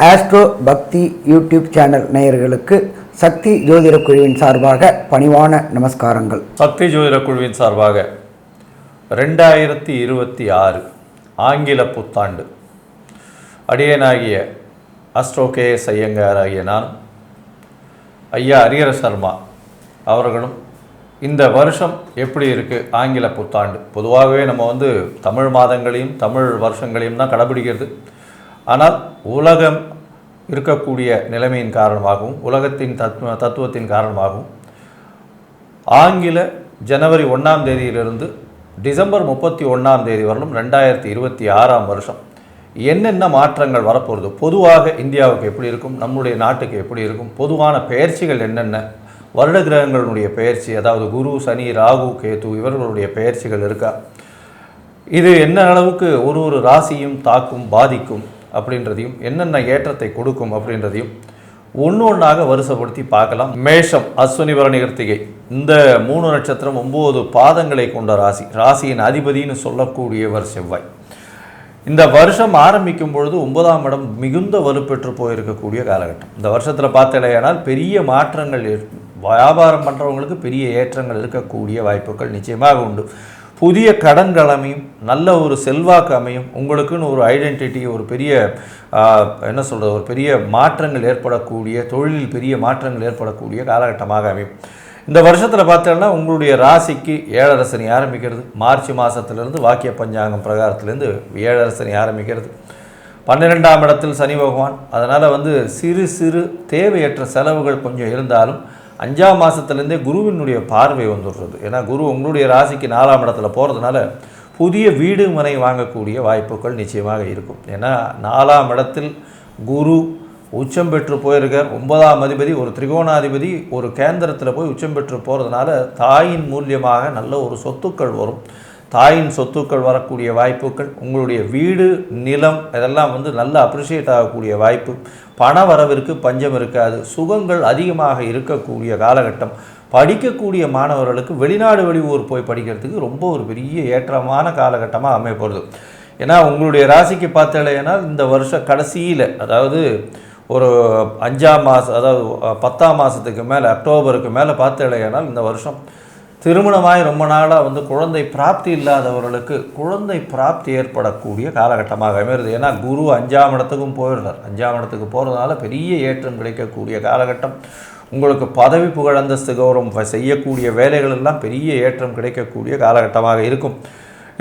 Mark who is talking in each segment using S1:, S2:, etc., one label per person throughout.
S1: Astro பக்தி YouTube channel நேயர்களுக்கு சக்தி ஜோதிட குழுவின் சார்பாக பணிவான நமஸ்காரங்கள்.
S2: சக்தி ஜோதிட குழுவின் சார்பாக 2026 ஆங்கில புத்தாண்டு அடியேனாகிய ஆஸ்ட்ரோ கேஎஸ் ஐயங்கார் ஆகிய நான் ஐயா ஹரிஹர சர்மா அவர்களும் இந்த வருஷம் எப்படி இருக்குது ஆங்கில புத்தாண்டு. பொதுவாகவே நம்ம தமிழ் மாதங்களையும் தமிழ் வருஷங்களையும் தான் கடைபிடிக்கிறது. ஆனால் உலகம் இருக்கக்கூடிய நிலைமையின் காரணமாகவும் உலகத்தின் தத்துவத்தின் காரணமாகவும் ஆங்கில ஜனவரி 1ஆம் தேதியிலிருந்து டிசம்பர் 31ஆம் தேதி வரலும் 2026ஆம் வருஷம் என்னென்ன மாற்றங்கள் வரப்போகிறது, பொதுவாக இந்தியாவுக்கு எப்படி இருக்கும், நம்முடைய நாட்டுக்கு எப்படி இருக்கும், பொதுவான பெயர்ச்சிகள் என்னென்ன, வருட கிரகங்களுடைய பெயர்ச்சி, அதாவது குரு, சனி, ராகு, கேது இவர்களுடைய பெயர்ச்சிகள் இருக்கா, இது என்ன அளவுக்கு ஒரு ராசியும் தாக்கும் பாதிக்கும் அப்படின்றதையும் என்னென்ன ஏற்றத்தை கொடுக்கும் அப்படின்றதையும் ஒன்றாக வரிசைப்படுத்தி பார்க்கலாம். மேஷம், அஸ்வினி பரணி கிருத்திகை இந்த 3 நட்சத்திரம் 9 பாதங்களை கொண்ட ராசி. ராசியின் அதிபதினு சொல்லக்கூடியவர் செவ்வாய். இந்த வருஷம் ஆரம்பிக்கும் பொழுது 9ஆம் இடம் மிகுந்த வலுப்பெற்று போயிருக்கக்கூடிய காலகட்டம். இந்த வருஷத்தில் பார்த்தலையானால் பெரிய மாற்றங்கள், வியாபாரம் பண்ணுறவங்களுக்கு பெரிய ஏற்றங்கள் இருக்கக்கூடிய வாய்ப்புகள் நிச்சயமாக உண்டு. புதிய கடன்கள் அமையும், நல்ல ஒரு செல்வாக்கு அமையும், உங்களுக்குன்னு ஒரு ஐடென்டிட்டி, ஒரு பெரிய ஒரு பெரிய மாற்றங்கள் ஏற்படக்கூடிய, தொழிலில் பெரிய மாற்றங்கள் ஏற்படக்கூடிய காலகட்டமாக அமையும். இந்த வருஷத்தில் பார்த்தோன்னா உங்களுடைய ராசிக்கு 7.5 சனி ஆரம்பிக்கிறது. மார்ச் மாதத்திலிருந்து வாக்கிய பஞ்சாங்கம் பிரகாரத்திலேருந்து 7.5 சனி ஆரம்பிக்கிறது. 12ஆம் இடத்தில் சனி பகவான். அதனால் சிறு தேவையற்ற செலவுகள் கொஞ்சம் இருந்தாலும் 5ஆம் மாதத்துலேருந்தே குருவினுடைய பார்வை வந்துடுறது. ஏன்னா குரு உங்களுடைய ராசிக்கு 4ஆம் இடத்துல போகிறதுனால புதிய வீடு மனை வாங்கக்கூடிய வாய்ப்புகள் நிச்சயமாக இருக்கும். ஏன்னா 4ஆம் இடத்தில் குரு உச்சம் பெற்று போயிருக்கார். 9ஆம் அதிபதி ஒரு திரிகோணாதிபதி ஒரு கேந்திரத்தில் போய் உச்சம் பெற்று போகிறதுனால தாயின் மூலியமாக நல்ல ஒரு சொத்துக்கள் வரும். தாயின் சொத்துக்கள் வரக்கூடிய வாய்ப்புகள், உங்களுடைய வீடு நிலம் இதெல்லாம் நல்ல அப்ரிஷியேட் ஆகக்கூடிய வாய்ப்பு. பண வரவிற்கு பஞ்சம் இருக்காது. சுகங்கள் அதிகமாக இருக்கக்கூடிய காலகட்டம். படிக்கக்கூடிய மாணவர்களுக்கு வெளிநாடு வெளியூர் போய் படிக்கிறதுக்கு ரொம்ப ஒரு பெரிய ஏற்றமான காலகட்டமாக அமையப்படுது. ஏன்னா உங்களுடைய ராசிக்கு பார்த்தலைன்னா இந்த வருஷம் கடைசியில், அதாவது ஒரு 5ஆம் மாதம், அதாவது 10ஆம் மாதத்துக்கு மேலே, அக்டோபருக்கு மேலே பார்த்தலையானால் இந்த வருஷம் திருமணமாய் ரொம்ப நாளாக குழந்தை பிராப்தி இல்லாதவர்களுக்கு குழந்தை பிராப்தி ஏற்படக்கூடிய காலகட்டமாக அமைகிறது. ஏன்னா குரு 5ஆம் இடத்துக்கும் போயிடுறார். 5ஆம் இடத்துக்கு போகிறதுனால பெரிய ஏற்றம் கிடைக்கக்கூடிய காலகட்டம். உங்களுக்கு பதவி புகழ் அந்தஸ்து கௌரவம் செய்யக்கூடிய வேலைகள் எல்லாம் பெரிய ஏற்றம் கிடைக்கக்கூடிய காலகட்டமாக இருக்கும்.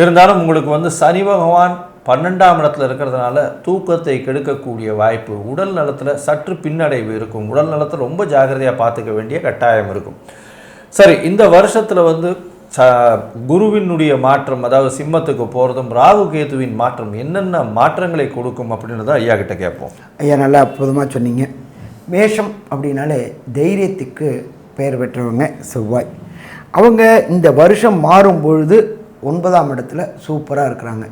S2: இருந்தாலும் உங்களுக்கு சனி பகவான் 12ஆம் இடத்துல இருக்கிறதுனால தூக்கத்தை கெடுக்கக்கூடிய வாய்ப்பு, உடல் நலத்தில் சற்று பின்னடைவு இருக்கும். உடல் நலத்தை ரொம்ப ஜாக்கிரதையாக பார்த்துக்க வேண்டிய கட்டாயம் இருக்கும். சரி, இந்த வருஷத்தில் குருவினுடைய மாற்றம், அதாவது சிம்மத்துக்கு போகிறதும் ராகு கேதுவின் மாற்றம் என்னென்ன மாற்றங்களை கொடுக்கும் அப்படின்றத ஐயா கிட்ட கேட்போம்.
S1: ஐயா நல்லா அற்புதமாக சொன்னீங்க. மேஷம் அப்படின்னாலே தைரியத்துக்கு பெயர் பெற்றவங்க செவ்வாய். அவங்க இந்த வருஷம் மாறும் பொழுது 9ஆம் இடத்துல சூப்பராக இருக்கிறாங்க.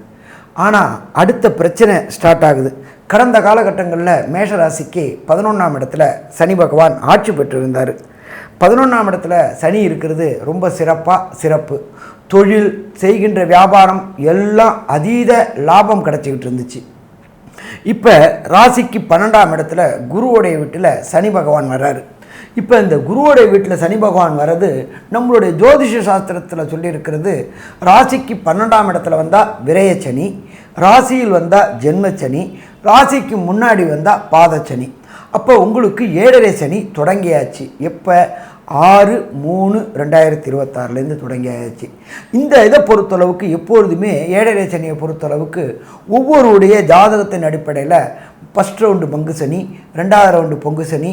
S1: ஆனால் அடுத்த பிரச்சனை ஸ்டார்ட் ஆகுது. கடந்த காலகட்டங்களில் மேஷராசிக்கு 11ஆம் இடத்துல சனி பகவான் ஆட்சி பெற்றிருந்தார். 11ஆம் இடத்துல சனி இருக்கிறது ரொம்ப சிறப்பு. தொழில் செய்கின்ற வியாபாரம் எல்லாம் அதீத லாபம் கிடச்சிக்கிட்டு இருந்துச்சு. இப்போ ராசிக்கு 12ஆம் இடத்துல குருவோடைய வீட்டில் சனி பகவான் வர்றாரு. இப்போ இந்த குருவோடைய வீட்டில் சனி பகவான் வர்றது நம்மளுடைய ஜோதிஷ சாஸ்திரத்தில் சொல்லியிருக்கிறது, ராசிக்கு 12ஆம் இடத்துல வந்தால் விரயச்சனி, ராசியில் வந்தால் ஜென்மச்சனி, ராசிக்கு முன்னாடி வந்தால் பாதச்சனி. அப்போ உங்களுக்கு 7.5 சனி தொடங்கியாச்சு. எப்போ 6/3/2026 தொடங்கியாச்சு. இந்த இதை பொறுத்தளவுக்கு எப்பொழுதுமே 7.5 சனியை பொறுத்தளவுக்கு ஒவ்வொருடைய ஜாதகத்தின் அடிப்படையில் ஃபஸ்ட் ரவுண்டு பங்கு சனி, 2வது ரவுண்டு பொங்கு சனி,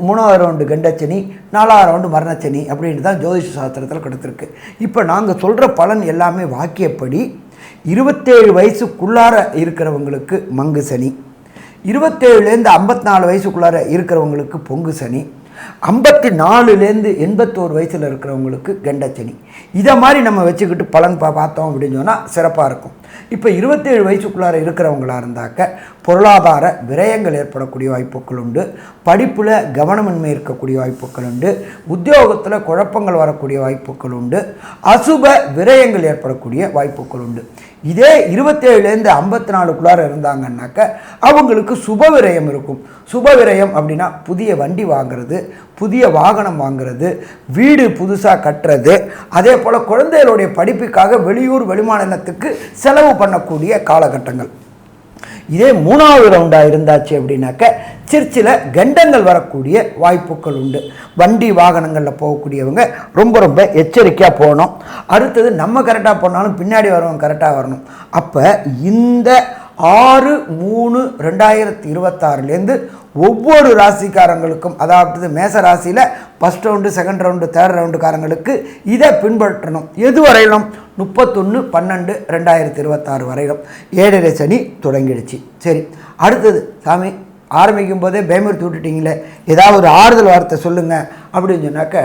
S1: 3வது ரவுண்டு கண்டச்சனி, 4வது ரவுண்டு மரணச்சனி அப்படின்னு தான் ஜோதிஷ சாஸ்திரத்தில் கொடுத்துருக்கு. இப்போ நாங்கள் சொல்கிற பலன் எல்லாமே வாக்கியப்படி 27 வயசுக்குள்ளார இருக்கிறவங்களுக்கு மங்கு சனி, 27லேருந்து 54 வயசுக்குள்ளார இருக்கிறவங்களுக்கு பொங்கு சனி, 54லேருந்து 81 வயசில் இருக்கிறவங்களுக்கு கண்டச்சனி. இதை மாதிரி நம்ம வச்சுக்கிட்டு பலன் பார்த்தோம் அப்படின்னு சொன்னால் சிறப்பாக இருக்கும். இப்போ 27 வயசுக்குள்ளார இருக்கிறவங்களா இருந்தாக்க பொருளாதார விரயங்கள் ஏற்படக்கூடிய வாய்ப்புகள் உண்டு. படிப்பில் கவனமின்மை இருக்கக்கூடிய வாய்ப்புகள் உண்டு. உத்தியோகத்தில் குழப்பங்கள் வரக்கூடிய வாய்ப்புகள் உண்டு. அசுப விரயங்கள் ஏற்படக்கூடிய வாய்ப்புகள் உண்டு. இதே 27லேருந்து 54க்குள்ளார இருந்தாங்கன்னாக்க அவங்களுக்கு சுப விரயம் இருக்கும். சுப விரயம் அப்படின்னா புதிய வண்டி வாங்குறது, புதிய வாகனம் வாங்குறது, வீடு புதுசாக கட்டுறது, அதே போல் குழந்தைகளுடைய படிப்புக்காக வெளியூர் வெளிமாநிலத்துக்கு செலவு பண்ணக்கூடிய காலகட்டங்கள். இதே 3வது ரவுண்டாக இருந்தாச்சு அப்படின்னாக்க சர்ச்சில் கண்டங்கள் வரக்கூடிய வாய்ப்புகள் உண்டு. வண்டி வாகனங்களில் போகக்கூடியவங்க ரொம்ப ரொம்ப எச்சரிக்கையாக போகணும். அடுத்தது நம்ம கரெக்டாக போனாலும் பின்னாடி வரவங்க கரெக்டாக வரணும். அப்போ இந்த 6/3/2026 ஒவ்வொரு ராசிக்காரங்களுக்கும், அதாவது மேச ராசியில் first round, second round, third ரவுண்டுக்காரங்களுக்கு இதை பின்பற்றணும். எது வரையிலும் 31/12/2026 வரையிலும் 7.5 சனி தொடங்கிடுச்சு. சரி, அடுத்தது சாமி ஆரம்பிக்கும் போதே பயமுறுத்தி விட்டுட்டீங்களே, ஏதாவது ஒரு ஆறுதல் வார்த்தை சொல்லுங்கள் அப்படின்னு சொன்னாக்க,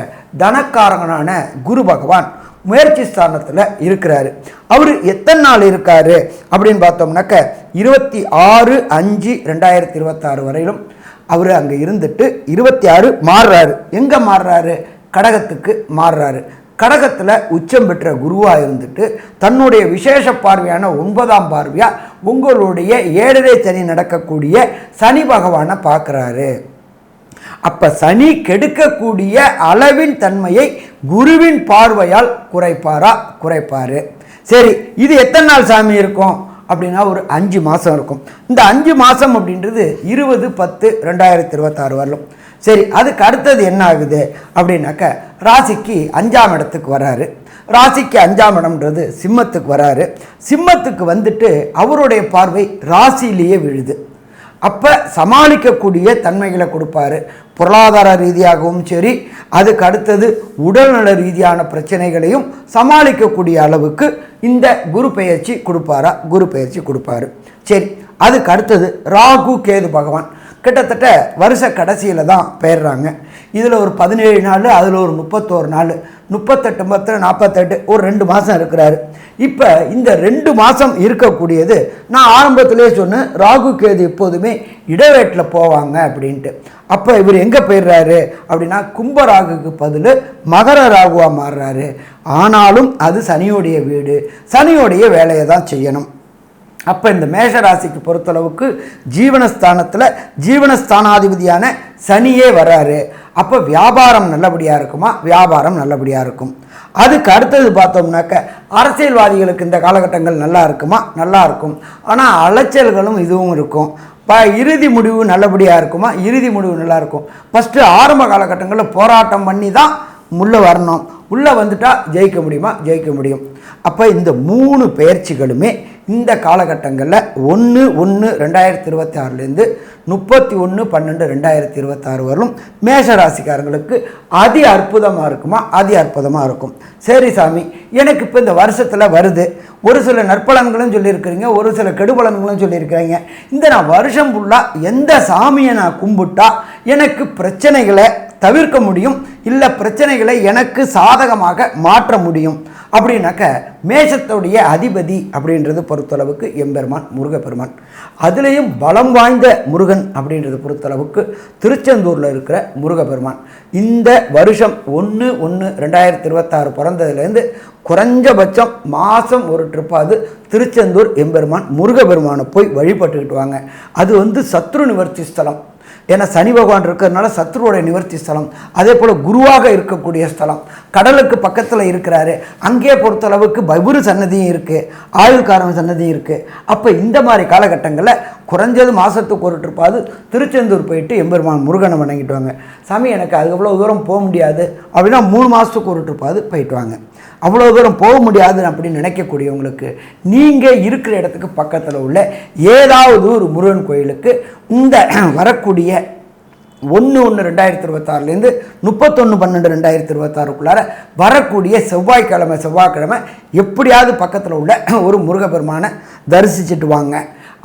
S1: தனக்காரங்கனான குரு பகவான் முயற்சி ஸ்தானத்தில் இருக்கிறாரு. அவர் எத்தனை நாள் இருக்கார் அப்படின்னு பார்த்தோம்னாக்க 26/5/2026 வரையிலும் அவர் அங்கே இருந்துட்டு 26 மாறுறாரு. எங்கே மாறுறாரு? கடகத்துக்கு மாறுறாரு. கடகத்தில் உச்சம் பெற்ற குருவாக இருந்துட்டு தன்னுடைய விசேஷ பார்வையான 9ஆம் பார்வையாக உங்களுடைய 7.5 சனி நடக்கக்கூடிய சனி பகவானை பார்க்குறாரு. அப்போ சனி கெடுக்கக்கூடிய அளவின் தன்மையை குருவின் பார்வையால் குறைப்பார். சரி, இது எத்தனை நாள் சாமி இருக்கும் அப்படின்னா ஒரு 5 மாதம் இருக்கும். இந்த 5 மாதம் அப்படின்றது 20/10/2026 வரலும். சரி, அதுக்கு அடுத்தது என்ன ஆகுது அப்படின்னாக்க ராசிக்கு 5ஆம் இடத்துக்கு வராரு. ராசிக்கு 5ஆம் இடம்ன்றது சிம்மத்துக்கு வராரு. சிம்மத்துக்கு வந்துட்டு அவருடைய பார்வை ராசியிலேயே விழுது. அப்போ சமாளிக்கக்கூடிய தன்மைகளை கொடுப்பாரு. பொருளாதார ரீதியாகவும் சரி, அதுக்கு அடுத்தது உடல்நல ரீதியான பிரச்சனைகளையும் சமாளிக்கக்கூடிய அளவுக்கு இந்த குரு பெயர்ச்சி கொடுப்பாரா? குரு பெயர்ச்சி கொடுப்பாரு. சரி, அதுக்கு அடுத்தது ராகு கேது பகவான் கிட்டத்தட்ட வருஷ கடைசியில் தான் பெயர்றாங்க. இதில் ஒரு 17 நாள், அதில் ஒரு 31 நாள், 38 10 48 ஒரு 2 மாதம் இருக்கிறாரு. இப்போ இந்த 2 மாதம் இருக்கக்கூடியது நான் ஆரம்பத்திலே சொன்னேன், ராகு கேது எப்போதுமே இடவேட்டில் போவாங்க அப்படின்ட்டு. அப்போ இவர் எங்கே போயிடுறாரு அப்படின்னா கும்ப ராகுக்கு பதில் மகர ராகுவாக மாறுறாரு. ஆனாலும் அது சனியோடைய வீடு, சனியோடைய வேலையை தான் செய்யணும். அப்போ இந்த மேஷராசிக்கு பொறுத்தளவுக்கு ஜீவனஸ்தானத்தில் ஜீவனஸ்தானாதிபதியான சனியே வராரு. அப்போ வியாபாரம் நல்லபடியாக இருக்குமா? வியாபாரம் நல்லபடியாக இருக்கும். அதுக்கு அடுத்தது பார்த்தோம்னாக்க அரசியல்வாதிகளுக்கு இந்த காலகட்டங்கள் நல்லா இருக்குமா? நல்லா இருக்கும். ஆனால் அலைச்சல்களும் இதுவும் இருக்கும். இறுதி முடிவு நல்லபடியாக இருக்குமா? இறுதி முடிவு நல்லா இருக்கும். ஃபஸ்ட்டு ஆரம்ப காலகட்டங்களில் போராட்டம் பண்ணி தான் உள்ளே வரணும். உள்ளே வந்துட்டால் ஜெயிக்க முடியுமா? ஜெயிக்க முடியும். அப்போ இந்த 3 பெயர்ச்சிகளுமே இந்த காலகட்டங்களில் 1/1/2026 31/12/2026 வரலும் மேஷராசிக்காரங்களுக்கு அதி அற்புதமாக இருக்குமா? அதி அற்புதமாக இருக்கும். சரி சாமி, எனக்கு இப்போ இந்த வருஷத்தில் வருது, ஒரு சில நற்பலன்களும் சொல்லியிருக்கிறீங்க, ஒரு சில கெடுபலன்களும் சொல்லியிருக்கிறீங்க. இந்த நான் வருஷம் ஃபுல்லாக எந்த சாமியை நான் கும்பிட்டா எனக்கு பிரச்சனைகளை தவிர்க்க முடியும், இல்லை பிரச்சனைகளை எனக்கு சாதகமாக மாற்ற முடியும் அப்படின்னாக்க மேஷத்துடைய அதிபதி அப்படின்றது பொறுத்தளவுக்கு எம்பெருமான் முருகப்பெருமான். அதுலேயும் பலம் வாய்ந்த முருகன் அப்படின்றது பொறுத்தளவுக்கு திருச்செந்தூரில் இருக்கிற முருகப்பெருமான். இந்த வருஷம் 1/1/2026 பிறந்ததுலேருந்து குறைஞ்சபட்சம் மாதம் ஒரு ட்ரிப்பாவது திருச்செந்தூர் எம்பெருமான் முருகப்பெருமானை போய் வழிபட்டுக்கிட்டு வாங்க. அது சத்ரு நிவர்த்தி ஸ்தலம். ஏன்னா சனி பகவான் இருக்கிறதுனால சத்ருவோடைய நிவர்த்தி ஸ்தலம். அதே போல் குருவாக இருக்கக்கூடிய ஸ்தலம். கடலுக்கு பக்கத்தில் இருக்கிறாரு. அங்கே பொறுத்தளவுக்கு பைபுரு சன்னதியும் இருக்குது, ஆயுள்காரன் சன்னதியும் இருக்குது. அப்போ இந்த மாதிரி காலகட்டங்களில் குறைஞ்சது மாதத்துக்கு ஒரு ட்ரிப்பாவது திருச்செந்தூர் போயிட்டு எம்பெருமான் முருகனை வணங்கிட்டு வாங்க. சாமி எனக்கு அது அவ்வளோ தூரம் போக முடியாது அப்படின்னா 3 மாதத்துக்கு ஒரு ட்ரிப்பாவது போயிட்டு வாங்க. அவ்வளோ தூரம் போக முடியாது அப்படின்னு நினைக்கக்கூடியவங்களுக்கு நீங்கள் இருக்கிற இடத்துக்கு பக்கத்தில் உள்ள ஏதாவது ஒரு முருகன் கோயிலுக்கு இந்த வரக்கூடிய 1/1/2026 31/12/2026 வரக்கூடிய செவ்வாய்க்கிழமை எப்படியாவது பக்கத்தில் உள்ள ஒரு முருகப்பெருமானை தரிசிச்சுட்டு வாங்க.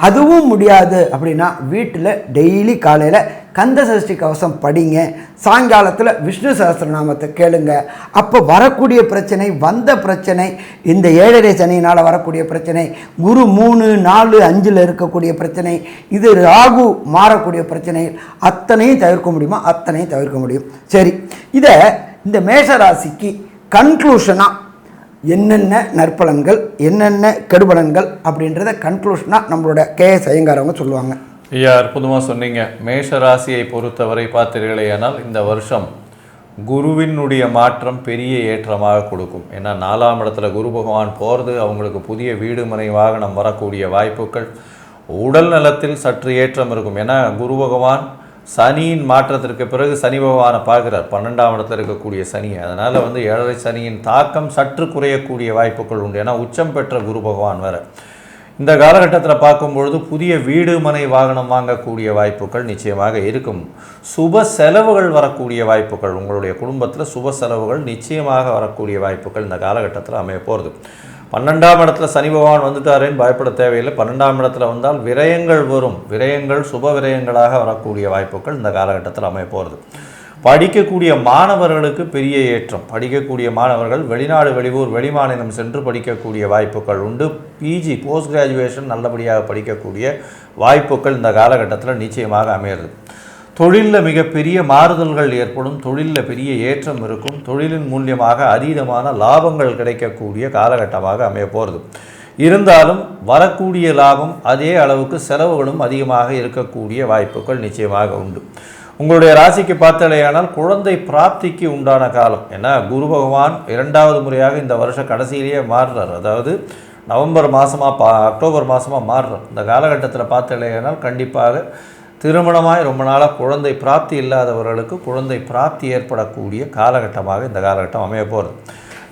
S1: அதுவும் முடியாது அப்படின்னா வீட்டில் டெய்லி காலையில் கந்த சஷ்டி கவசம் படிங்க, சாயங்காலத்தில் விஷ்ணு சஹஸ்ரநாமத்தை கேளுங்க. அப்போ வரக்கூடிய பிரச்சனை, வந்த பிரச்சனை, இந்த 7.5 சனியினால் வரக்கூடிய பிரச்சனை, குரு 3, 4, 5 இருக்கக்கூடிய பிரச்சனை, இது ராகு மாறக்கூடிய பிரச்சனை, அத்தனையும் தவிர்க்க முடியுமா? அத்தனையும் தவிர்க்க முடியும். சரி, இதை இந்த மேஷராசிக்கு கன்க்ளூஷனாக என்னென்ன நற்பலன்கள் என்னென்ன கெடுபலன்கள் அப்படின்றத கன்க்ளூஷனாக நம்மளோட கேஎஸ் ஐயங்காரவங்க சொல்லுவாங்க.
S2: ஐயா, அற்புதமாக சொன்னீங்க. மேஷ ராசியை பொறுத்தவரை பார்த்தீர்களேயானால் இந்த வருஷம் குருவினுடைய மாற்றம் பெரிய ஏற்றமாக கொடுக்கும். ஏன்னா 4ஆம் இடத்துல குரு பகவான் போகிறது அவங்களுக்கு புதிய வீடு மனை வாகனம் வரக்கூடிய வாய்ப்புகள், உடல் நலத்தில் சற்று ஏற்றம் இருக்கும். ஏன்னா குரு பகவான் சனியின் மாற்றத்திற்கு பிறகு சனி பகவானை பார்க்குறார், 12ஆம் இடத்துல இருக்கக்கூடிய சனி. அதனால் 7.5 சனியின் தாக்கம் சற்று குறையக்கூடிய வாய்ப்புகள் உண்டு. ஏன்னா உச்சம் பெற்ற குரு பகவான் வேறு. இந்த காலகட்டத்தில் பார்க்கும்பொழுது புதிய வீடு மனை வாகனம் வாங்கக்கூடிய வாய்ப்புகள் நிச்சயமாக இருக்கும். சுப செலவுகள் வரக்கூடிய வாய்ப்புகள், உங்களுடைய குடும்பத்தில் சுப செலவுகள் நிச்சயமாக வரக்கூடிய வாய்ப்புகள் இந்த காலகட்டத்தில் அமைய போகிறது. 12ஆம் இடத்துல சனி பகவான் வந்துட்டாரேன்னு பயப்பட தேவையில்லை. 12ஆம் இடத்துல வந்தால் விரயங்கள் வரும். விரயங்கள் சுப விரயங்களாக வரக்கூடிய வாய்ப்புகள் இந்த காலகட்டத்தில் அமைய போகிறது. படிக்கக்கூடிய மாணவர்களுக்கு பெரிய ஏற்றம். படிக்கக்கூடிய மாணவர்கள் வெளிநாடு வெளியூர் வெளிமாநிலம் சென்று படிக்கக்கூடிய வாய்ப்புகள் உண்டு. பிஜி போஸ்ட் கிராஜுவேஷன் நல்லபடியாக படிக்கக்கூடிய வாய்ப்புகள் இந்த காலகட்டத்தில் நிச்சயமாக அமையிறது. தொழிலில் மிகப்பெரிய மாறுதல்கள் ஏற்படும். தொழிலில் பெரிய ஏற்றம் இருக்கும். தொழிலின் மூலியமாக அதீதமான லாபங்கள் கிடைக்கக்கூடிய காலகட்டமாக அமைய போகிறது. இருந்தாலும் வரக்கூடிய லாபம் அதே அளவுக்கு செலவுகளும் அதிகமாக இருக்கக்கூடிய வாய்ப்புகள் நிச்சயமாக உண்டு. உங்களுடைய ராசிக்கு பார்த்தாலேயானால் குழந்தை பிராப்திக்கு உண்டான காலம். ஏன்னா குரு பகவான் 2வது முறையாக இந்த வருஷ கடைசியிலேயே மாறுறார். அதாவது நவம்பர் மாதமாக அக்டோபர் மாதமாக மாறுறார். இந்த காலகட்டத்தில் பார்த்தாலேயானால் கண்டிப்பாக திருமணமாய் ரொம்ப நாளாக குழந்தை பிராப்தி இல்லாதவர்களுக்கு குழந்தை பிராப்தி ஏற்படக்கூடிய காலகட்டமாக இந்த காலகட்டம் அமைய போகிறது.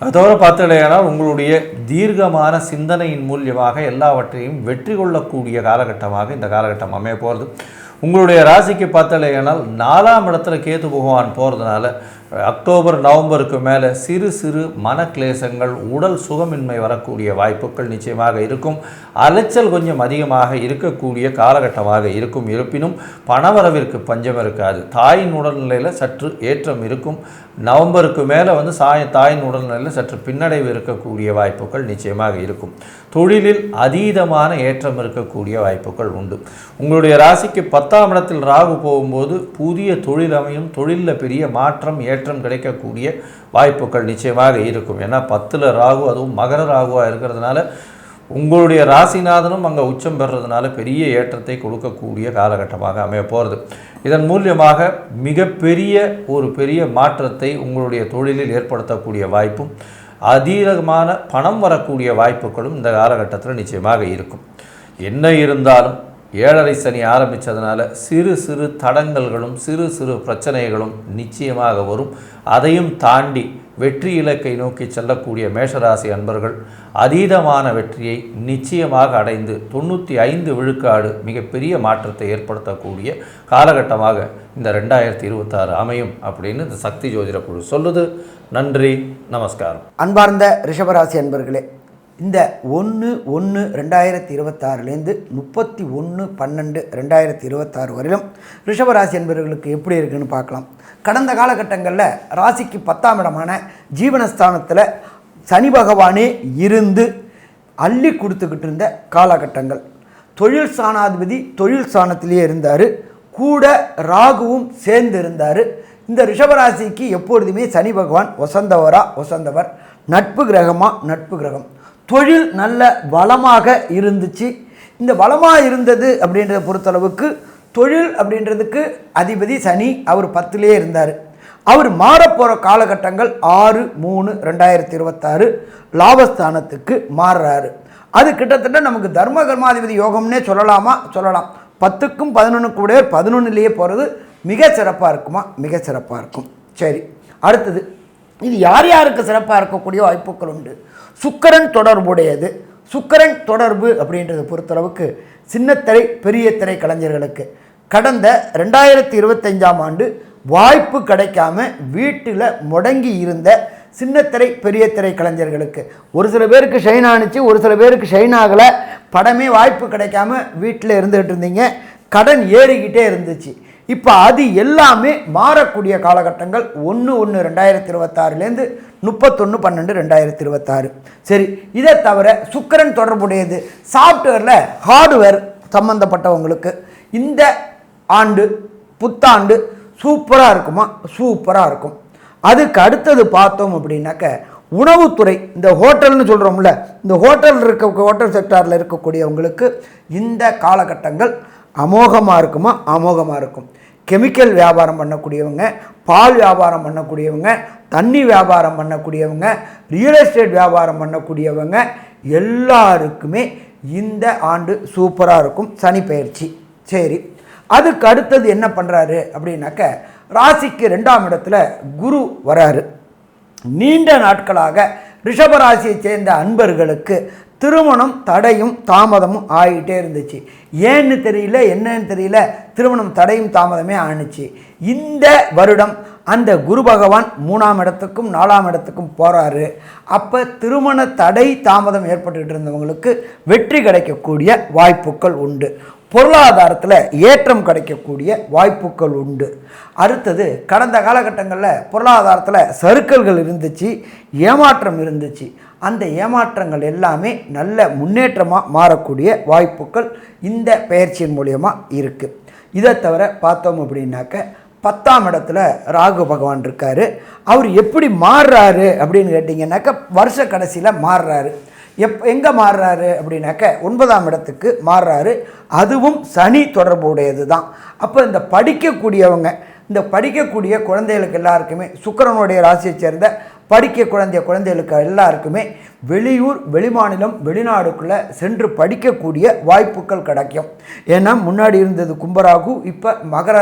S2: அதோடு பார்த்தாலேயானால் உங்களுடைய தீர்க்கமான சிந்தனையின் மூலியமாக எல்லாவற்றையும் வெற்றி கொள்ளக்கூடிய காலகட்டமாக இந்த காலகட்டம் அமைய போகிறது. உங்களுடைய ராசிக்கு பார்த்தாலேயானால் 4ஆம் இடத்துல கேது பகவான் போகிறதுனால அக்டோபர் நவம்பருக்கு மேலே சிறு சிறு மனக்லேசங்கள் உடல் சுகமின்மை வரக்கூடிய வாய்ப்புகள் நிச்சயமாக இருக்கும். அலைச்சல் கொஞ்சம் அதிகமாக இருக்கக்கூடிய காலகட்டமாக இருக்கும். இருப்பினும் பணவரவிற்கு பஞ்சம் இருக்காது. தாயின் உடல்நிலையில் சற்று ஏற்றம் இருக்கும். நவம்பருக்கு மேலே தாயின் உடல்நிலையில் சற்று பின்னடைவு இருக்கக்கூடிய வாய்ப்புகள் நிச்சயமாக இருக்கும். தொழிலில் அதீதமான ஏற்றம் இருக்கக்கூடிய வாய்ப்புகள் உண்டு. உங்களுடைய ராசிக்கு 10ஆம் இடத்தில் ராகு போகும்போது புதிய தொழில் அமையும். தொழிலில் பெரிய மாற்றம் ஏற்றம் கிடைக்கக்கூடிய வாய்ப்புகள் நிச்சயமாக இருக்கும். ஏன்னா 10ல் ராகு, அதுவும் மகர ராகுவாக இருக்கிறதுனால உங்களுடைய ராசிநாதனும் அங்கே உச்சம் பெறுறதுனால பெரிய ஏற்றத்தை கொடுக்கக்கூடிய காலகட்டமாக அமைய போகிறது. இதன் மூலியமாக மிகப்பெரிய பெரிய மாற்றத்தை உங்களுடைய தொழிலில் ஏற்படுத்தக்கூடிய வாய்ப்பும் அதீதமான பணம் வரக்கூடிய வாய்ப்புகளும் இந்த காலகட்டத்தில் நிச்சயமாக இருக்கும். என்ன இருந்தாலும் 7.5 சனி ஆரம்பித்ததுனால சிறு சிறு தடங்கல்களும் சிறு சிறு பிரச்சனைகளும் நிச்சயமாக வரும். அதையும் தாண்டி வெற்றி இலக்கை நோக்கி செல்லக்கூடிய மேஷராசி அன்பர்கள் அதீதமான வெற்றியை நிச்சயமாக அடைந்து 95 விழுக்காடு மிகப்பெரிய மாற்றத்தை ஏற்படுத்தக்கூடிய காலகட்டமாக இந்த 2026 அமையும் அப்படின்னு இந்த சக்தி ஜோதிட குழு சொல்லுது. நன்றி, நமஸ்காரம்.
S1: அன்பார்ந்த ரிஷபராசி அன்பர்களே, இந்த 1/1/2026லேருந்து 31/12/2026 வரையிலும் ரிஷபராசி என்பவர்களுக்கு எப்படி இருக்குன்னு பார்க்கலாம். கடந்த காலகட்டங்களில் ராசிக்கு 10ஆம் இடமான ஜீவனஸ்தானத்தில் சனி பகவானே இருந்து அள்ளி கொடுத்துக்கிட்டு இருந்த காலகட்டங்கள். தொழில் ஸ்தானாதிபதி தொழில் ஸ்தானத்திலேயே இருந்தார், கூட ராகுவும் சேர்ந்து இருந்தார். இந்த ரிஷபராசிக்கு எப்பொழுதுமே சனி பகவான் வசந்தவர், நட்பு நட்பு கிரகம். தொழில் நல்ல வளமாக இருந்துச்சு. இந்த வளமாக இருந்தது அப்படின்றத பொறுத்தளவுக்கு தொழில் அப்படின்றதுக்கு அதிபதி சனி, அவர் 10லே இருந்தார். அவர் மாறப்போகிற காலகட்டங்கள் 6/3/2026 லாபஸ்தானத்துக்கு மாறுறாரு. அது கிட்டத்தட்ட நமக்கு தர்ம கர்மாதிபதி யோகம்னே சொல்லலாம். 10க்கும் 11 கூட 11லேயே போகிறது மிக சிறப்பாக இருக்குமா? மிக சிறப்பாக இருக்கும். சரி, அடுத்தது இது யார் யாருக்கு சிறப்பாக இருக்கக்கூடிய வாய்ப்புகள் உண்டு? சுக்கிரன் தொடர்புடையது. சுக்கிரன் தொடர்பு அப்படின்றத பொறுத்தளவுக்கு சின்னத்திரை பெரிய திரை கலைஞர்களுக்கு கடந்த 2025ஆம் ஆண்டு வாய்ப்பு கிடைக்காம வீட்டில் முடங்கி இருந்த சின்னத்திரை பெரிய திரை கலைஞர்களுக்கு ஒரு சில பேருக்கு ஷைன் ஆணிச்சு, ஒரு சில பேருக்கு ஷைன் ஆகலை. படமே வாய்ப்பு கிடைக்காம வீட்டில் இருந்துகிட்டு இருந்தீங்க, கடன் ஏறிக்கிட்டே இருந்துச்சு. இப்போ அது எல்லாமே மாறக்கூடிய காலகட்டங்கள் 1/1/2026லேருந்து 31/12/2026. சரி, இதை தவிர சுக்கிரன் தொடர்புடையது சாஃப்ட்வேரில் ஹார்ட்வேர் சம்மந்தப்பட்டவங்களுக்கு இந்த ஆண்டு புத்தாண்டு சூப்பராக இருக்குமா? சூப்பராக இருக்கும். அதுக்கு அடுத்தது பார்த்தோம் அப்படின்னாக்க உணவுத்துறை, இந்த ஹோட்டல்னு சொல்கிறோம்ல, இந்த ஹோட்டல் செக்டாரில் இருக்கக்கூடியவங்களுக்கு இந்த காலகட்டங்கள் அமோகமாக இருக்குமா? அமோகமாக இருக்கும். கெமிக்கல் வியாபாரம் பண்ணக்கூடியவங்க, பால் வியாபாரம் பண்ணக்கூடியவங்க, தண்ணி வியாபாரம் பண்ணக்கூடியவங்க, ரியல் எஸ்டேட் வியாபாரம் பண்ணக்கூடியவங்க எல்லாருக்குமே இந்த ஆண்டு சூப்பராக இருக்கும் சனி பெயர்ச்சி. சரி, அதுக்கு அடுத்தது என்ன பண்ணுறாரு அப்படின்னாக்க, ராசிக்கு 2ஆம் இடத்துல குரு வராரு. நீண்ட நாட்களாக ரிஷபராசியை சேர்ந்த அன்பர்களுக்கு திருமணம் தடையும் தாமதமும் ஆகிட்டே இருந்துச்சு. ஏன்னு தெரியல, என்னன்னு தெரியல, திருமணம் தடையும் தாமதமே ஆணுச்சு. இந்த வருடம் அந்த குரு பகவான் 3ஆம் இடத்துக்கும் 4ஆம் இடத்துக்கும் போகிறாரு. அப்போ திருமண தடை தாமதம் ஏற்பட்டுக்கிட்டு இருந்தவங்களுக்கு வெற்றி கிடைக்கக்கூடிய வாய்ப்புகள் உண்டு. பொருளாதாரத்தில் ஏற்றம் கிடைக்கக்கூடிய வாய்ப்புகள் உண்டு. அடுத்தது, கடந்த காலகட்டங்களில் பொருளாதாரத்தில் சறுக்கல்கள் இருந்துச்சு, ஏமாற்றம் இருந்துச்சு. அந்த ஏமாற்றங்கள் எல்லாமே நல்ல முன்னேற்றமாக மாறக்கூடிய வாய்ப்புகள் இந்த பெயர்ச்சியின் மூலியமாக இருக்குது. இதை தவிர பார்த்தோம் அப்படின்னாக்க, 10ஆம் இடத்துல ராகு பகவான் இருக்கார். அவர் எப்படி மாறுறாரு அப்படின்னு கேட்டிங்கன்னாக்க, வருஷ கடைசியில் மாறுறாரு. எங்கே மாறுறாரு அப்படின்னாக்க, 9ஆம் இடத்துக்கு மாறுறாரு. அதுவும் சனி தொடர்புடையது தான். அப்போ இந்த படிக்கக்கூடியவங்க, இந்த படிக்கக்கூடிய குழந்தைகளுக்கு எல்லாருக்குமே, சுக்கிரனுடைய ராசியை சேர்ந்த குழந்தைகளுக்கு எல்லாருக்குமே வெளியூர், வெளிமாநிலம், வெளிநாடுக்குள்ளே சென்று படிக்கக்கூடிய வாய்ப்புகள் கிடைக்கும். ஏன்னா முன்னாடி இருந்தது கும்பராகு, இப்போ மகர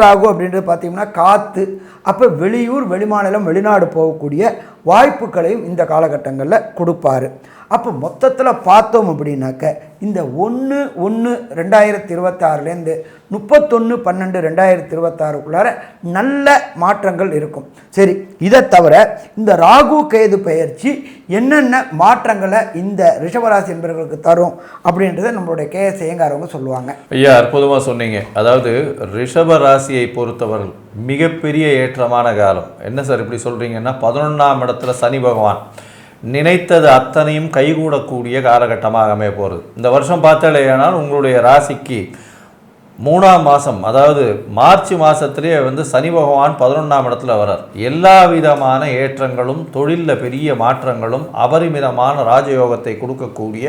S1: ராகு அப்படின்றது பார்த்திங்கன்னா காற்று. அப்போ வெளியூர், வெளிமாநிலம், வெளிநாடு போகக்கூடிய வாய்ப்புகளையும் இந்த காலகட்டங்களில் கொடுப்பாரு. அப்போ மொத்தத்தில் பார்த்தோம் அப்படின்னாக்க, இந்த 1/1/2026 31/12/2026 நல்ல மாற்றங்கள் இருக்கும். சரி, இதை தவிர இந்த ராகு கேது பெயர்ச்சி என்னென்ன மாற்றங்களை இந்த ரிஷபராசி என்பவர்களுக்கு தரும் அப்படின்றத நம்மளுடைய கேஎஸ் ஐயங்காரவங்க சொல்லுவாங்க.
S2: ஐயா, அற்புதமாக சொன்னீங்க. அதாவது ரிஷப ராசியை பொறுத்தவர்கள் மிகப்பெரிய ஏற்றமான காலம். என்ன சார் இப்படி சொல்கிறீங்கன்னா, 11ஆம் இடத்துல சனி பகவான் நினைத்தது அத்தனையும் கைகூடக்கூடிய காலகட்டமாக அமைய போகிறது. இந்த வருஷம் பார்த்தாலேயானால் உங்களுடைய ராசிக்கு 3ஆம் மாதம், அதாவது மார்ச் மாதத்திலே சனி பகவான் 11ஆம் இடத்துல வரார். எல்லா விதமான ஏற்றங்களும், தொழிலில் பெரிய மாற்றங்களும், அபரிமிதமான ராஜயோகத்தை கொடுக்கக்கூடிய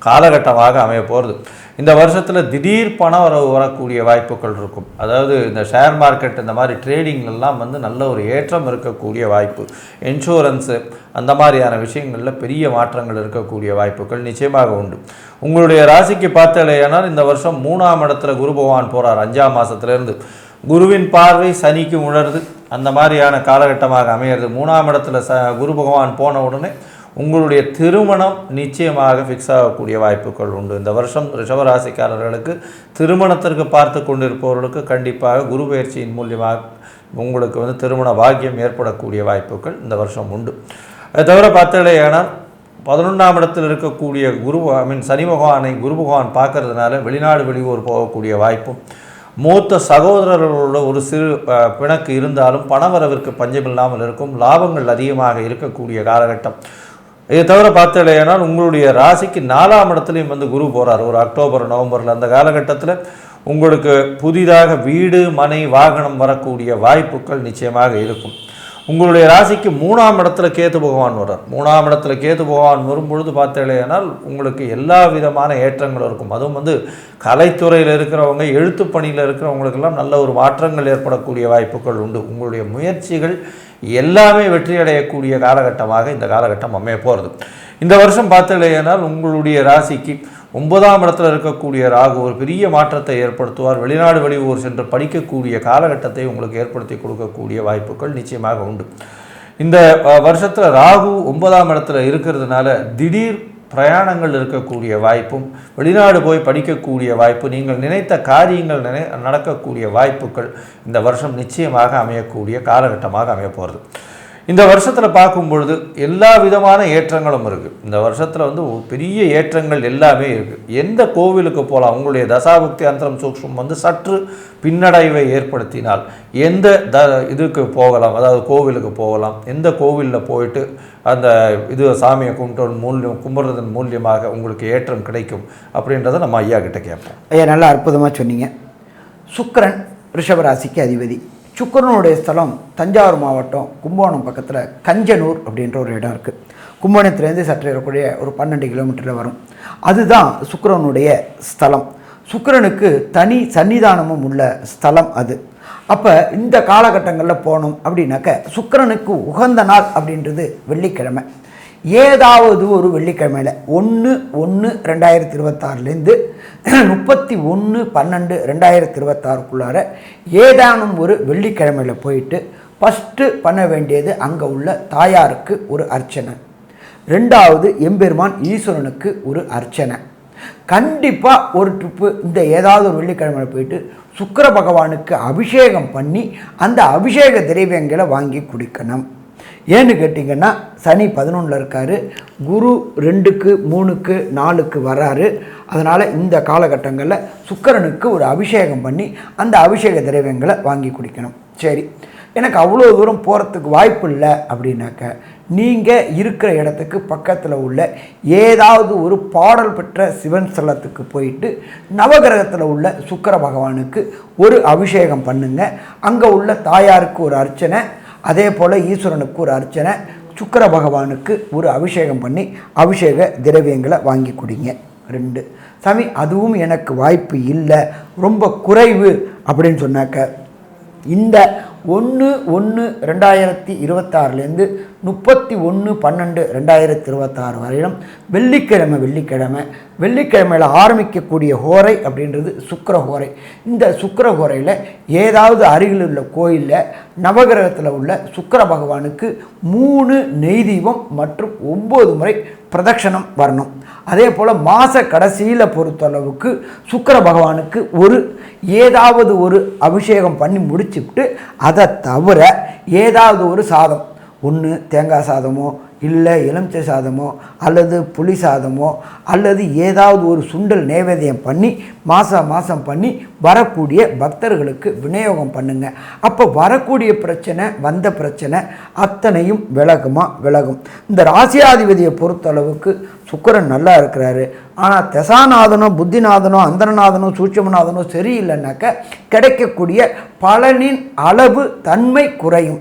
S2: காலகட்டமாக அமைய போகிறது. இந்த வருஷத்தில் திடீர் பண வரவு வரக்கூடிய வாய்ப்புகள் இருக்கும். அதாவது இந்த ஷேர் மார்க்கெட், இந்த மாதிரி ட்ரேடிங்லாம் நல்ல ஒரு ஏற்றம் இருக்கக்கூடிய வாய்ப்பு. இன்சூரன்ஸு, அந்த மாதிரியான விஷயங்களில் பெரிய மாற்றங்கள் இருக்கக்கூடிய வாய்ப்புகள் நிச்சயமாக உண்டு. உங்களுடைய ராசிக்கு பார்த்தாலேயானால் இந்த வருஷம் 3ஆம் இடத்துல குரு பகவான் போகிறார். 5ஆம் மாதத்துலேருந்து குருவின் பார்வை சனிக்கு உணருது. அந்த மாதிரியான காலகட்டமாக அமையிறது. 3ஆம் இடத்துல குரு பகவான் போன உடனே உங்களுடைய திருமணம் நிச்சயமாக ஃபிக்ஸ் ஆகக்கூடிய வாய்ப்புகள் உண்டு. இந்த வருஷம் ரிஷபராசிக்காரர்களுக்கு திருமணத்திற்கு பார்த்து கொண்டிருப்பவர்களுக்கு கண்டிப்பாக குரு பயிற்சியின் மூலியமாக உங்களுக்கு திருமண பாக்கியம் ஏற்படக்கூடிய வாய்ப்புகள் இந்த வருஷம் உண்டு. அதை தவிர பார்த்தாலேயானால் 11ஆம் இடத்தில் இருக்கக்கூடிய சனி பகவானை குரு பகவான் பார்க்கறதுனால வெளிநாடு வெளியூர் போகக்கூடிய வாய்ப்பும், மூத்த சகோதரர்களோட ஒரு சிறு பிணக்கு இருந்தாலும் பணவரவிற்கு பஞ்சமில்லாமல் இருக்கும். லாபங்கள் அதிகமாக இருக்கக்கூடிய காலகட்டம். இதை தவிர பார்த்தாலேயானால் உங்களுடைய ராசிக்கு 4ஆம் இடத்துலையும் குரு போகிறார். ஒரு அக்டோபர், நவம்பரில் அந்த காலகட்டத்தில் உங்களுக்கு புதிதாக வீடு, மனை, வாகனம் வரக்கூடிய வாய்ப்புகள் நிச்சயமாக இருக்கும். உங்களுடைய ராசிக்கு 3ஆம் இடத்துல கேது பகவான் வர்றார். 3ஆம் இடத்துல கேது பகவான் வரும்பொழுது பார்த்தாலேயானால் உங்களுக்கு எல்லா விதமான ஏற்றங்களும் இருக்கும். அதுவும் கலைத்துறையில் இருக்கிறவங்க, எழுத்து பணியில் இருக்கிறவங்களுக்கெல்லாம் நல்ல ஒரு மாற்றங்கள் ஏற்படக்கூடிய வாய்ப்புகள் உண்டு. உங்களுடைய முயற்சிகள் எல்லாமே வெற்றி அடையக்கூடிய காலகட்டமாக இந்த காலகட்டம் அமைய போகிறது. இந்த வருஷம் பார்த்தாலேயானால் உங்களுடைய ராசிக்கு 9ஆம் இடத்துல இருக்கக்கூடிய ராகு ஒரு பெரிய மாற்றத்தை ஏற்படுத்துவார். வெளிநாடு வெளியூர் சென்று படிக்கக்கூடிய காலகட்டத்தை உங்களுக்கு ஏற்படுத்தி கொடுக்கக்கூடிய வாய்ப்புகள் நிச்சயமாக உண்டு. இந்த வருஷத்தில் ராகு 9ஆம் இடத்துல இருக்கிறதுனால திடீர் பிரயாணங்கள் இருக்கக்கூடிய வாய்ப்பும், வெளிநாடு போய் படிக்கக்கூடிய வாய்ப்பு, நீங்கள் நினைத்த காரியங்கள் நடக்கக்கூடிய வாய்ப்புகள் இந்த வருஷம் நிச்சயமாக அமையக்கூடிய காலகட்டமாக அமைய போகிறது. இந்த வருஷத்தில் பார்க்கும் பொழுது எல்லா விதமான ஏற்றங்களும் இருக்குது. இந்த வருஷத்தில் பெரிய ஏற்றங்கள் எல்லாமே இருக்குது. எந்த கோவிலுக்கு போகலாம், உங்களுடைய தசாபுக்தி அந்தரம் சூக்ஷ்மம் சற்று பின்னடைவை ஏற்படுத்தினால் எந்த இதுக்கு போகலாம், அதாவது கோவிலுக்கு போகலாம், எந்த கோவிலில் போயிட்டு அந்த சாமியை கும்பிட்றதன் மூலியமாக உங்களுக்கு ஏற்றம் கிடைக்கும் அப்படின்றத நம்ம ஐயா கிட்ட கேட்போம்.
S1: ஐயா, நல்லா அற்புதமாக சொன்னீங்க. சுக்கிரன் ரிஷபராசிக்கு அதிபதி. சுக்கிரனுடைய ஸ்தலம் தஞ்சாவூர் மாவட்டம் கும்பகோணம் பக்கத்தில் கஞ்சனூர் அப்படின்ற ஒரு இடம் இருக்குது. கும்பகோணத்துலேருந்து சற்று இருக்கக்கூடிய ஒரு 12 கிலோமீட்டரில் வரும். அதுதான் சுக்கிரனுடைய ஸ்தலம். சுக்கிரனுக்கு தனி சன்னிதானமும் உள்ள ஸ்தலம் அது. அப்போ இந்த காலகட்டங்களில் போனோம் அப்படின்னாக்க சுக்கிரனுக்கு உகந்த நாள் அப்படின்றது வெள்ளிக்கிழமை. ஏதாவது ஒரு வெள்ளிக்கிழமையில் 1/1/2026 31/12/2026 ஏதானும் ஒரு வெள்ளிக்கிழமையில் போயிட்டு ஃபஸ்ட்டு பண்ண வேண்டியது அங்கே உள்ள தாயாருக்கு ஒரு அர்ச்சனை, 2வது எம்பெருமான் ஈஸ்வரனுக்கு ஒரு அர்ச்சனை. கண்டிப்பாக ஒரு ட்ரிப்பு இந்த ஏதாவது ஒரு வெள்ளிக்கிழமையில் போயிட்டு சுக்கிர பகவானுக்கு அபிஷேகம் பண்ணி அந்த அபிஷேக திரவியங்களை வாங்கி குடிக்கணும். ஏன்னு கேட்டிங்கன்னா சனி 11 இருக்கார், குரு 2க்கு 3க்கு 4க்கு வராரு. அதனால் இந்த காலகட்டங்களில் சுக்கிரனுக்கு ஒரு அபிஷேகம் பண்ணி அந்த அபிஷேக திரவியங்களை வாங்கி குடிக்கணும். சரி, எனக்கு அவ்வளோ தூரம் போகிறதுக்கு வாய்ப்பு இல்லை அப்படின்னாக்க நீங்கள் இருக்கிற இடத்துக்கு பக்கத்தில் உள்ள ஏதாவது ஒரு பாடல் பெற்ற சிவன் ஸ்தலத்துக்கு போயிட்டு நவகிரகத்தில் உள்ள சுக்கிர பகவானுக்கு ஒரு அபிஷேகம் பண்ணுங்க. அங்கே உள்ள தாயாருக்கு ஒரு அர்ச்சனை, அதே போல் ஈஸ்வரனுக்கு ஒரு அர்ச்சனை, சுக்கிர பகவானுக்கு ஒரு அபிஷேகம் பண்ணி அபிஷேக திரவியங்களை வாங்கி குடிங்க. 2 சாமி அதுவும் எனக்கு வாய்ப்பு இல்லை, ரொம்ப குறைவு அப்படின்னு சொன்னாக்க இந்த 1/1/2026 31/12/2026 வரையிலும் வெள்ளிக்கிழமையில் ஆரம்பிக்கக்கூடிய ஹோரை அப்படின்றது சுக்கிர ஹோரை. இந்த சுக்கிர ஹோரையில் ஏதாவது அருகில் உள்ள கோயிலில் நவகிரகத்தில் உள்ள சுக்கிர பகவானுக்கு 3 நெய் தீபம் மற்றும் 9 முறை பிரதட்சணம் வரணும். அதே போல் மாத கடைசியில் பொறுத்தளவுக்கு சுக்கிர பகவானுக்கு ஏதாவது ஒரு அபிஷேகம் பண்ணி முடிச்சுட்டு அதை தவிர ஏதாவது ஒரு சாதம், ஒன்று தேங்காய் சாதமோ இல்லை எலுமிச்சை சாதமோ அல்லது புளி சாதமோ அல்லது ஏதாவது ஒரு சுண்டல் நைவேத்தியம் பண்ணி மாதம் பண்ணி வரக்கூடிய பக்தர்களுக்கு விநியோகம் பண்ணுங்க. அப்போ வரக்கூடிய பிரச்சனை, வந்த பிரச்சனை அத்தனையும் விலகும். இந்த ராசியாதிபதியை பொறுத்தளவுக்கு சுக்கிரன் நல்லா இருக்கிறாரு, ஆனால் தசாநாதனோ புத்திநாதனோ அந்தரநாதனோ சூட்சமநாதனோ சரியில்லைன்னாக்க கிடைக்கக்கூடிய பலனின் அளவு தன்மை குறையும்.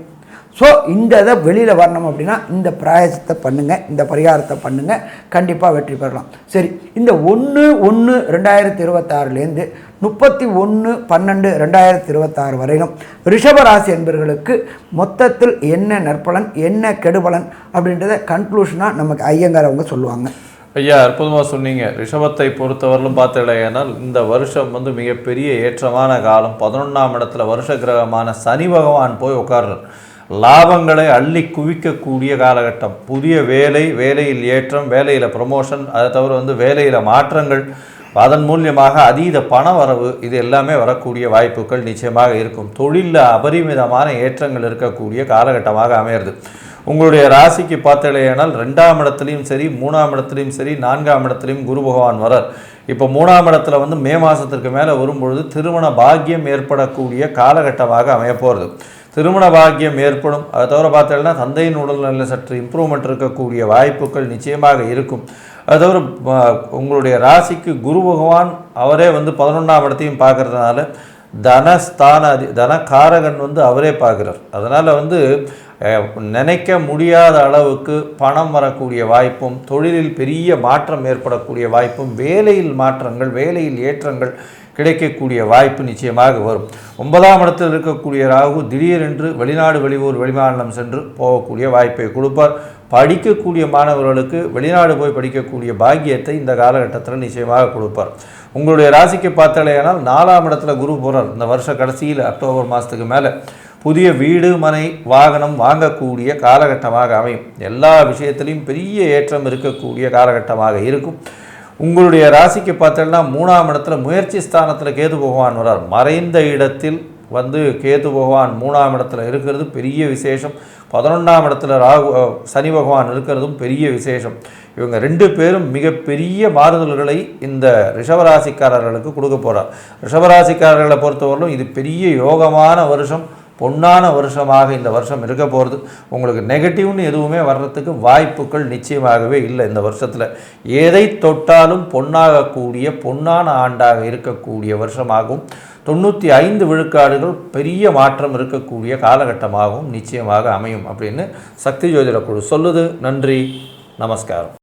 S1: ஸோ இந்த இதை வெளியில் வரணும் அப்படின்னா இந்த பிராயசத்தை பண்ணுங்கள், இந்த பரிகாரத்தை பண்ணுங்கள், கண்டிப்பாக வெற்றி பெறலாம். சரி, இந்த 1/1/2026 31/12/2026 வரையிலும் ரிஷபராசி என்பவர்களுக்கு மொத்தத்தில் என்ன நற்பலன் என்ன கெடுபலன் அப்படின்றத கன்க்ளூஷனாக நமக்கு ஐயங்கார் அவங்க சொல்லுவாங்க.
S2: ஐயா, அற்புதமாக சொன்னீங்க. ரிஷபத்தை பொறுத்தவரையிலும் பார்த்தீங்கன்னா இந்த வருஷம் மிகப்பெரிய ஏற்றமான காலம். 11ஆம் இடத்துல வருஷ கிரகமான சனி பகவான் போய் உட்கார்றார். லாபங்களை அள்ளி குவிக்கக்கூடிய காலகட்டம். புதிய வேலையில் ஏற்றம், வேலையில் ப்ரமோஷன், அதை தவிர வேலையில் மாற்றங்கள், அதன் மூலியமாக அதீத பண வரவு, இது எல்லாமே வரக்கூடிய வாய்ப்புகள் நிச்சயமாக இருக்கும். தொழிலில் அபரிமிதமான ஏற்றங்கள் இருக்கக்கூடிய காலகட்டமாக அமையிறது. உங்களுடைய ராசிக்கு பார்த்தீங்கன்னா 2ஆம் இடத்துலையும் சரி, 3ஆம் இடத்துலையும் சரி, 4ஆம் இடத்துலையும் குரு பகவான் வரார். இப்போ 3ஆம் இடத்துல மே மாதத்திற்கு மேலே வரும்பொழுது திருமண பாக்கியம் ஏற்படக்கூடிய காலகட்டமாக அமைய போகிறது. திருமண பாக்கியம் ஏற்படும். அதை தவிர பார்த்தீங்கன்னா தந்தையின் உடல்நிலையில் சற்று இம்ப்ரூவ்மெண்ட் இருக்கக்கூடிய வாய்ப்புகள் நிச்சயமாக இருக்கும். அது தவிர உங்களுடைய ராசிக்கு குரு பகவான் அவரே 11ஆம் இடத்தையும் பார்க்கறதுனால தனகாரகன் அவரே பார்க்குறார். அதனால் நினைக்க முடியாத அளவுக்கு பணம் வரக்கூடிய வாய்ப்பும், தொழிலில் பெரிய மாற்றம் ஏற்படக்கூடிய வாய்ப்பும், வேலையில் மாற்றங்கள், வேலையில் ஏற்றங்கள் கிடைக்கக்கூடிய வாய்ப்பு நிச்சயமாக வரும். 9ஆம் இடத்தில் இருக்கக்கூடிய ராகு திடீரென்று வெளிநாடு, வெளியூர், வெளிமாநிலம் சென்று போகக்கூடிய வாய்ப்பை கொடுப்பார். படிக்கக்கூடிய மாணவர்களுக்கு வெளிநாடு போய் படிக்கக்கூடிய பாக்கியத்தை இந்த காலகட்டத்தில் நிச்சயமாக கொடுப்பார். உங்களுடைய ராசிக்கு பார்த்தாலேயானால் 4ஆம் இடத்துல குரு போகிறார். இந்த வருஷ கடைசியில் அக்டோபர் மாதத்துக்கு மேலே புதிய வீடு, மனை, வாகனம் வாங்கக்கூடிய காலகட்டமாக அமையும். எல்லா விஷயத்திலையும் பெரிய ஏற்றம் இருக்கக்கூடிய காலகட்டமாக இருக்கும். உங்களுடைய ராசிக்கு பார்த்தோம்னா 3ஆம் இடத்துல முயற்சி ஸ்தானத்தில் கேது பகவான் வரார். மறைந்த இடத்தில் கேது பகவான் 3ஆம் இடத்துல இருக்கிறது பெரிய விசேஷம். 11ஆம் இடத்துல சனி பகவான் இருக்கிறதும் பெரிய விசேஷம். இவங்க 2 பேரும் மிகப்பெரிய மாறுதல்களை இந்த ரிஷபராசிக்காரர்களுக்கு கொடுக்க போகிறார். ரிஷபராசிக்காரர்களை பொறுத்தவரையிலும் இது பெரிய யோகமான வருஷம். பொன்னான வருஷமாக இந்த வருஷம் இருக்க போகிறது. உங்களுக்கு நெகட்டிவ்னு எதுவுமே வர்றதுக்கு வாய்ப்புகள் நிச்சயமாகவே இல்லை. இந்த வருஷத்தில் எதை தொட்டாலும் பொன்னாகக்கூடிய பொன்னான ஆண்டாக இருக்கக்கூடிய வருஷமாகவும் 95 விழுக்காடுகள் பெரிய மாற்றம் இருக்கக்கூடிய காலகட்டமாகவும் நிச்சயமாக அமையும் அப்படின்னு சக்தி ஜோதிட குழு சொல்லுது. நன்றி, நமஸ்காரம்.